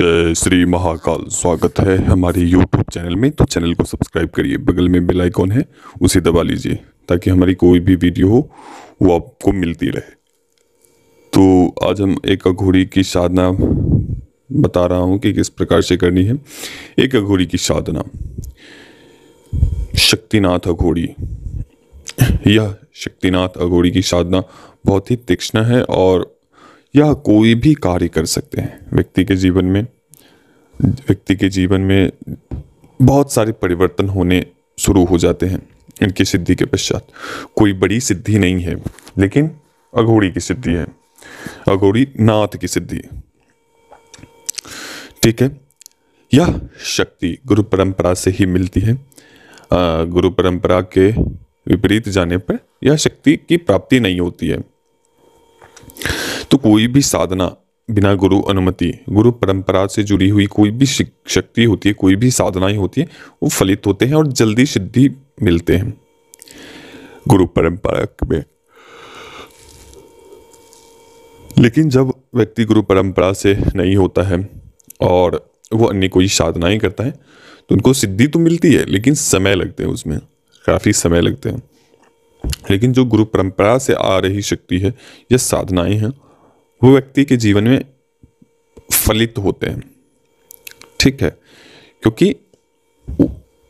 जय श्री महाकाल। स्वागत है हमारे YouTube चैनल में। तो चैनल को सब्सक्राइब करिए, बगल में बेल आइकॉन है उसे दबा लीजिए ताकि हमारी कोई भी वीडियो हो वो आपको मिलती रहे। तो आज हम एक अघोरी की साधना बता रहा हूँ कि किस प्रकार से करनी है। एक अघोरी की साधना, शक्तिनाथ अघोरी। यह शक्तिनाथ अघोरी की साधना बहुत ही तीक्ष्ण है और यह कोई भी कार्य कर सकते हैं। व्यक्ति के जीवन में बहुत सारे परिवर्तन होने शुरू हो जाते हैं इनकी सिद्धि के पश्चात। कोई बड़ी सिद्धि नहीं है, लेकिन अघोरी की सिद्धि है, अघोरी नाथ की सिद्धि। ठीक है, यह शक्ति गुरु परंपरा से ही मिलती है। गुरु परंपरा के विपरीत जाने पर यह शक्ति की प्राप्ति नहीं होती है। तो कोई भी साधना बिना गुरु अनुमति, गुरु परंपरा से जुड़ी हुई कोई भी शक्ति होती है, कोई भी साधनाएं होती है, वो फलित होते हैं और जल्दी सिद्धि मिलते हैं गुरु परंपरा में। लेकिन जब व्यक्ति गुरु परंपरा से नहीं होता है और वो अन्य कोई साधनाएं करता है तो उनको सिद्धि तो मिलती है, लेकिन समय लगते हैं, उसमें काफ़ी समय लगते हैं। लेकिन जो गुरु परंपरा से आ रही शक्ति है या साधनाएं हैं, वो व्यक्ति के जीवन में फलित होते हैं। ठीक है, क्योंकि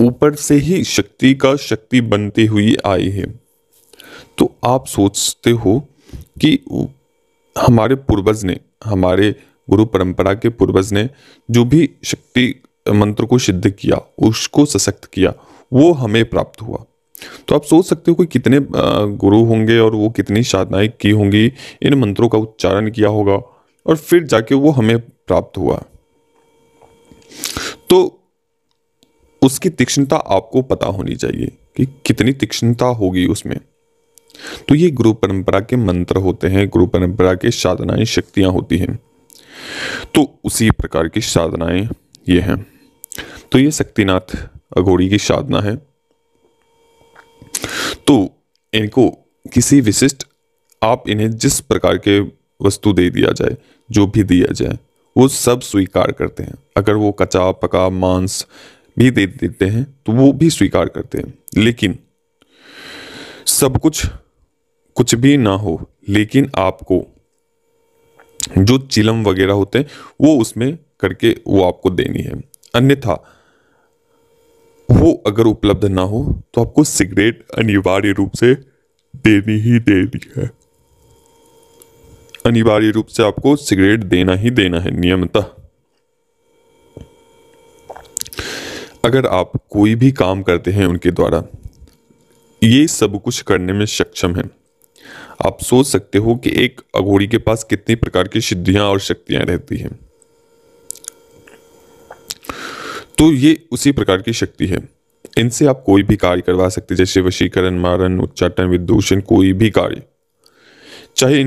ऊपर से ही शक्ति का शक्ति बनती हुई आई है। तो आप सोचते हो कि हमारे पूर्वज ने, हमारे गुरु परंपरा के पूर्वज ने जो भी शक्ति मंत्र को सिद्ध किया, उसको सशक्त किया, वो हमें प्राप्त हुआ। तो आप सोच सकते हो कि कितने गुरु होंगे और वो कितनी साधनाएं की होंगी, इन मंत्रों का उच्चारण किया होगा और फिर जाके वो हमें प्राप्त हुआ। तो उसकी तीक्ष्णता आपको पता होनी चाहिए कि कितनी तीक्ष्णता होगी उसमें। तो ये गुरु परंपरा के मंत्र होते हैं, गुरु परंपरा के साधनाएं, शक्तियां होती हैं। तो उसी प्रकार की साधनाएं ये हैं। तो ये शक्तिनाथ अघोरी की साधना है। तो इनको किसी विशिष्ट, आप इन्हें जिस प्रकार के वस्तु दे दिया जाए, जो भी दिया जाए, वो सब स्वीकार करते हैं। अगर वो कच्चा पका मांस भी दे देते हैं तो वो भी स्वीकार करते हैं। लेकिन सब कुछ भी ना हो, लेकिन आपको जो चिलम वगैरह होते हैं वो उसमें करके वो आपको देनी है। अन्यथा वो अगर उपलब्ध ना हो तो आपको सिगरेट अनिवार्य रूप से देनी ही देनी है। अनिवार्य रूप से आपको सिगरेट देना ही देना है नियमतः। अगर आप कोई भी काम करते हैं उनके द्वारा, ये सब कुछ करने में सक्षम है। आप सोच सकते हो कि एक अघोरी के पास कितनी प्रकार की सिद्धियां और शक्तियां रहती हैं। तो ये उसी प्रकार की शक्ति है। इनसे आप कोई भी कार्य करवा सकते हैं, जैसे वशीकरण, मारण, उच्चाटन, विदूषण, कोई भी कार्य। चाहे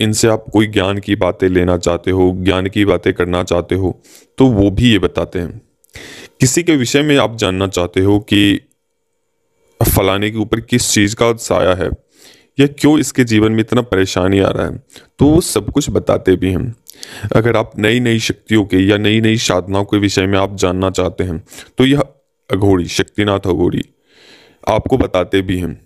इनसे आप कोई ज्ञान की बातें लेना चाहते हो, ज्ञान की बातें करना चाहते हो, तो वो भी ये बताते हैं। किसी के विषय में आप जानना चाहते हो कि फलाने के ऊपर किस चीज़ का साया है या क्यों इसके जीवन में इतना परेशानी आ रहा है, तो वो सब कुछ बताते भी हैं। अगर आप नई नई शक्तियों के या नई नई साधनाओं के विषय में आप जानना चाहते हैं तो यह अघोरी, शक्तिनाथ अघोरी आपको बताते भी हैं।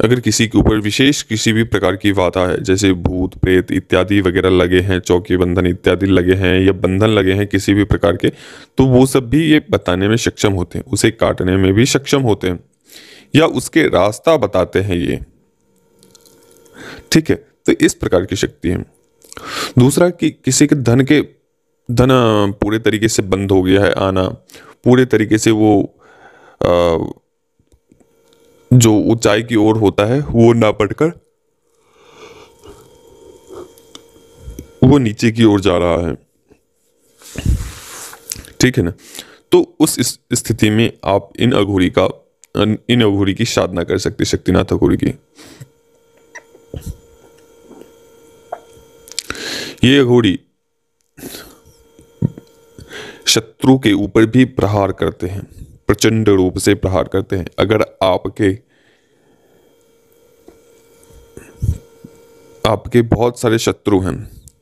अगर किसी के ऊपर विशेष किसी भी प्रकार की बाधा है, जैसे भूत प्रेत इत्यादि वगैरह लगे हैं, चौके बंधन इत्यादि लगे हैं या बंधन लगे हैं किसी भी प्रकार के, तो वो सब भी ये बताने में सक्षम होते हैं, उसे काटने में भी सक्षम होते हैं या उसके रास्ता बताते हैं ये। ठीक है, तो इस प्रकार की शक्ति है। दूसरा कि किसी के धन पूरे तरीके से बंद हो गया है आना, पूरे तरीके से वो जो ऊंचाई की ओर होता है वो ना बढ़कर वो नीचे की ओर जा रहा है। ठीक है ना, तो उस स्थिति में आप इन अघोरी की साधना कर सकते, शक्तिनाथ अघोरी की। ये अघोरी शत्रु के ऊपर भी प्रहार करते हैं, प्रचंड रूप से प्रहार करते हैं। अगर आपके बहुत सारे शत्रु हैं,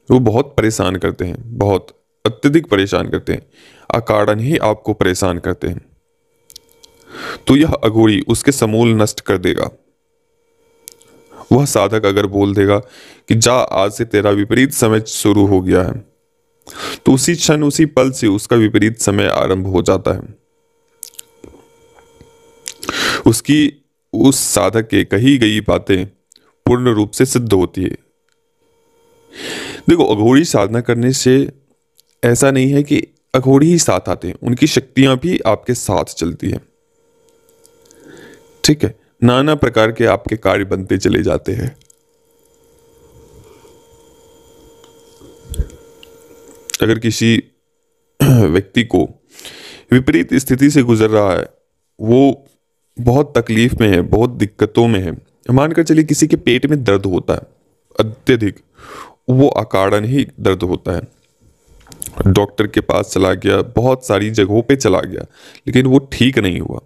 वो बहुत परेशान करते हैं, बहुत अत्यधिक परेशान करते हैं, अकारण ही आपको परेशान करते हैं। तो यह अघोरी उसके समूल नष्ट कर देगा। वह साधक अगर बोल देगा कि जा, आज से तेरा विपरीत समय शुरू हो गया है, तो उसी क्षण उसी पल से उसका विपरीत समय आरंभ हो जाता है। उसकी उस साधक के कही गई बातें पूर्ण रूप से सिद्ध होती है। देखो, अघोरी साधना करने से ऐसा नहीं है कि अघोरी ही साथ आते हैं, उनकी शक्तियां भी आपके साथ चलती हैं। ठीक है, नाना प्रकार के आपके कार्य बनते चले जाते हैं। अगर किसी व्यक्ति को विपरीत स्थिति से गुजर रहा है, वो बहुत तकलीफ में है, बहुत दिक्कतों में है, मानकर चलिए किसी के पेट में दर्द होता है अत्यधिक, वो अकारण ही दर्द होता है, डॉक्टर के पास चला गया, बहुत सारी जगहों पे चला गया, लेकिन वो ठीक नहीं हुआ।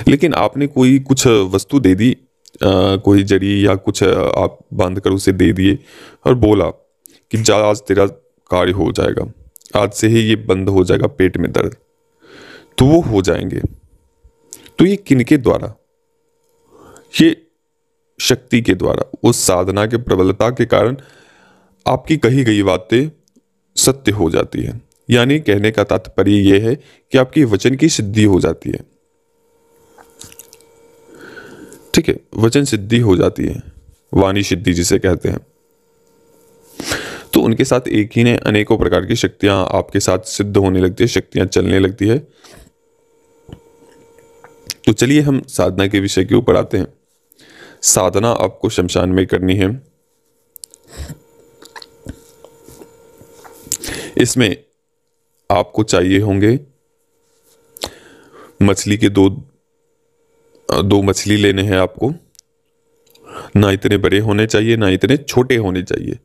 लेकिन आपने कोई कुछ वस्तु दे दी, कोई जड़ी या कुछ आप बांध कर उसे दे दिए और बोला कि जा, आज तेरा कार्य हो जाएगा, आज से ही ये बंद हो जाएगा पेट में दर्द, तो वो हो जाएंगे। तो ये किनके द्वारा? ये शक्ति के द्वारा, उस साधना के प्रबलता के कारण आपकी कही गई बातें सत्य हो जाती है। यानी कहने का तात्पर्य यह है कि आपकी वचन की सिद्धि हो जाती है। ठीक है, वचन सिद्धि हो जाती है, वाणी सिद्धि जिसे कहते हैं। तो उनके साथ एक ही ने अनेकों प्रकार की शक्तियां आपके साथ सिद्ध होने लगती है, शक्तियां चलने लगती है। तो चलिए हम साधना के विषय के ऊपर आते हैं। साधना आपको शमशान में करनी है। इसमें आपको चाहिए होंगे मछली के दो मछली लेने हैं आपको। ना इतने बड़े होने चाहिए, ना इतने छोटे होने चाहिए,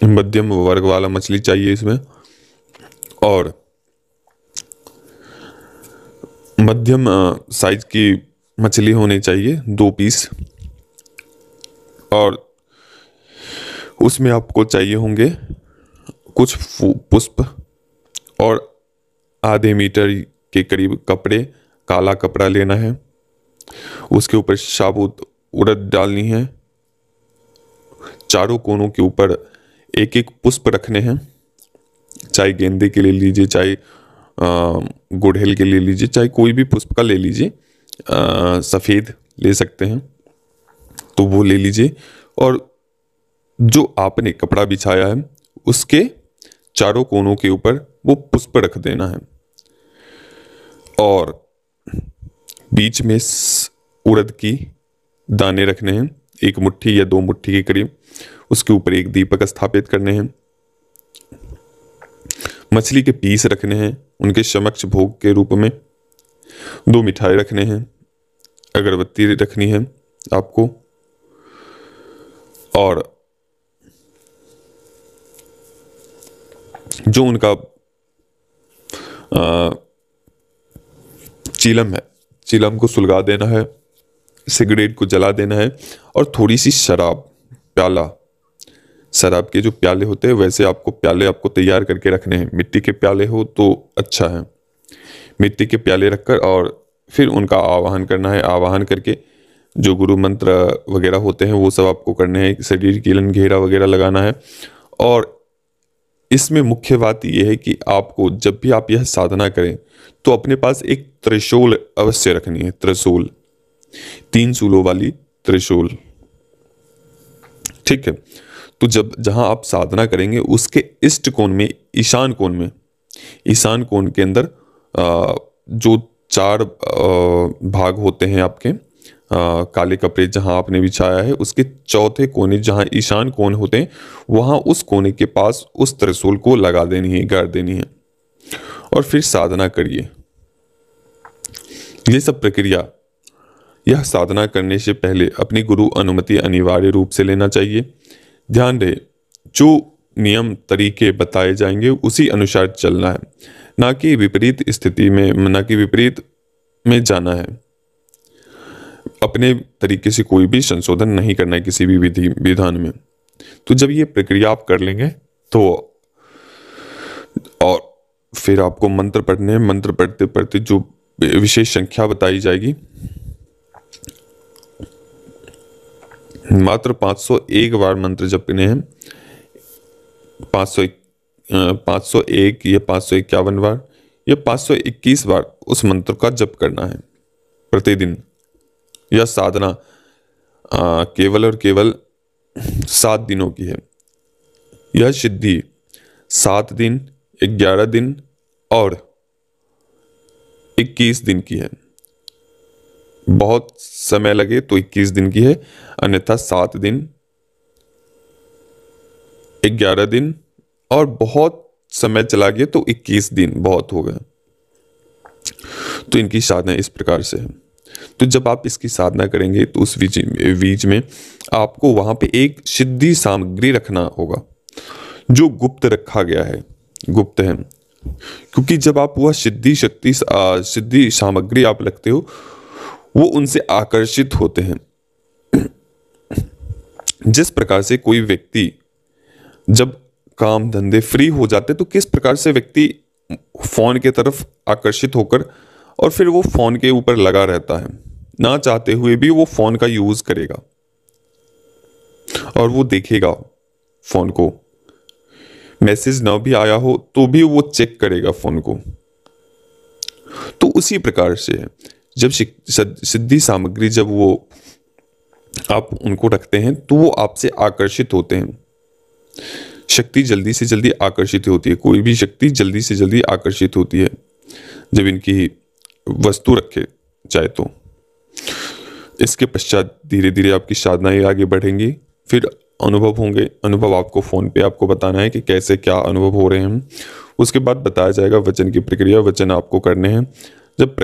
मध्यम वर्ग वाला मछली चाहिए इसमें। और मध्यम साइज की मछली होनी चाहिए, 2 पीस। और उसमें आपको चाहिए होंगे कुछ पुष्प और आधे मीटर के करीब कपड़े, काला कपड़ा लेना है। उसके ऊपर साबुत उड़द डालनी है। चारों कोनों के ऊपर एक एक पुष्प रखने हैं, चाहे गेंदे के ले लीजिए, चाहे गुड़हल के ले लीजिए, चाहे कोई भी पुष्प का ले लीजिए, सफ़ेद ले सकते हैं तो वो ले लीजिए। और जो आपने कपड़ा बिछाया है उसके चारों कोनों के ऊपर वो पुष्प रख देना है। और बीच में उड़द की दाने रखने हैं, 1 मुट्ठी या 2 मुट्ठी के करीब। उसके ऊपर एक दीपक स्थापित करने हैं। मछली के पीस रखने हैं, उनके समक्ष भोग के रूप में। 2 मिठाई रखने हैं, अगरबत्ती रखनी है आपको। और जो उनका चिलम है, चिलम को सुलगा देना है, सिगरेट को जला देना है। और थोड़ी सी शराब, प्याला, शराब के जो प्याले होते हैं वैसे आपको प्याले आपको तैयार करके रखने हैं। मिट्टी के प्याले हो तो अच्छा है, मिट्टी के प्याले रखकर और फिर उनका आवाहन करना है। आवाहन करके जो गुरु मंत्र वगैरह होते हैं वो सब आपको करने हैं। शरीर कीलन घेरा वगैरह लगाना है। और इसमें मुख्य बात यह है कि आपको जब भी आप यह साधना करें तो अपने पास एक त्रिशूल अवश्य रखनी है। त्रिशूल, 3 शूलों वाली त्रिशूल। ठीक है, तो जब जहां आप साधना करेंगे उसके इष्ट कोण में, ईशान कोण के अंदर जो 4 भाग होते हैं आपके काले कपड़े जहां आपने बिछाया है, उसके चौथे कोने जहां ईशान कोण होते हैं वहां उस कोने के पास उस त्रिशूल को लगा देनी है, गाड़ देनी है। और फिर साधना करिए। ये सब प्रक्रिया, यह साधना करने से पहले अपनी गुरु अनुमति अनिवार्य रूप से लेना चाहिए। ध्यान रहे, जो नियम तरीके बताए जाएंगे उसी अनुसार चलना है, ना कि विपरीत स्थिति में, ना कि विपरीत में जाना है। अपने तरीके से कोई भी संशोधन नहीं करना है किसी भी विधि विधान में। तो जब ये प्रक्रिया आप कर लेंगे तो और फिर आपको मंत्र पढ़ने हैं। मंत्र पढ़ते पढ़ते जो विशेष संख्या बताई जाएगी, मात्र 501 बार मंत्र जपने हैं। 501 या 551 बार या 521 बार उस मंत्र का जप करना है प्रतिदिन। यह साधना केवल और केवल 7 दिनों की है। यह सिद्धि 7 दिन, 11 दिन और 21 दिन की है। बहुत समय लगे तो 21 दिन की है, अन्यथा 7 दिन, 11 दिन और बहुत समय चला गया तो 21 दिन बहुत हो गए। तो इनकी साधना इस प्रकार से है। तो जब आप इसकी साधना करेंगे तो उस बीच में आपको वहां पे एक सिद्धि सामग्री रखना होगा जो गुप्त रखा गया है, गुप्त है। क्योंकि जब आप वह सिद्धि सामग्री आप रखते हो, वो उनसे आकर्षित होते हैं। जिस प्रकार से कोई व्यक्ति जब काम धंधे फ्री हो जाते तो किस प्रकार से व्यक्ति फोन के तरफ आकर्षित होकर और फिर वो फोन के ऊपर लगा रहता है, ना चाहते हुए भी वो फोन का यूज करेगा और वो देखेगा फोन को। मैसेज ना भी आया हो तो भी वो चेक करेगा फोन को। तो उसी प्रकार से है, जब सिद्धि सामग्री जब वो आप उनको रखते हैं तो वो आपसे आकर्षित होते हैं। शक्ति जल्दी से जल्दी आकर्षित होती है, कोई भी शक्ति जल्दी से जल्दी आकर्षित होती है जब इनकी वस्तु रखे जाए तो। इसके पश्चात धीरे धीरे आपकी साधनाएं आगे बढ़ेंगी, फिर अनुभव होंगे। अनुभव आपको फोन पे आपको बताना है कि कैसे क्या अनुभव हो रहे हैं। उसके बाद बताया जाएगा वचन की प्रक्रिया, वचन आपको करने हैं। जब